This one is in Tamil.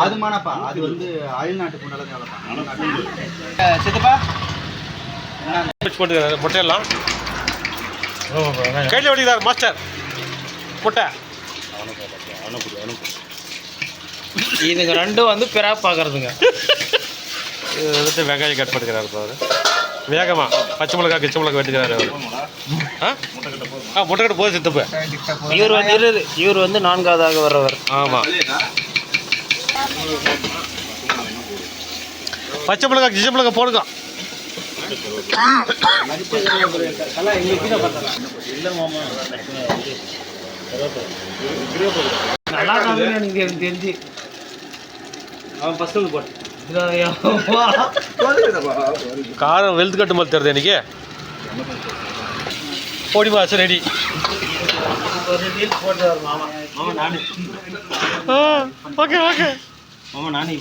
அது மானப்பா அது வந்து அயல்நாட்டு கொண்டாட தேவைப்பா சித்தப்பா போட்டு முட்டையெல்லாம் கையில் ஓடிக்கிறார் மாஸ்டர் முட்டை இதுங்க ரெண்டும் வந்து பிறா பார்க்கறதுங்க. இது வந்துட்டு வெங்காயம் கட் பண்ணிக்கிறாரு பாரு வேகமா பச்சை மிளகா கிச்சை மிளகா வெட்டுக்கிறாரு அவர். முட்டை கட்ட போது சித்தப்பு இவர் வந்து நான்காவதாக வர்றவர். ஆமாம் பச்சை மிளகா கிச்சை மிளகா போடுங்க. நல்லா எனக்கு தெரிஞ்சு அவன் ஃபர்ஸ்ட் வந்து போட்டு காரம் வெளுத்து கட்டு மாதிரி தருது எனக்கு பொடி மாசம் ரெடி போட்டு மாமா மாமா நானு ஓகே ஓகே மாமா நானே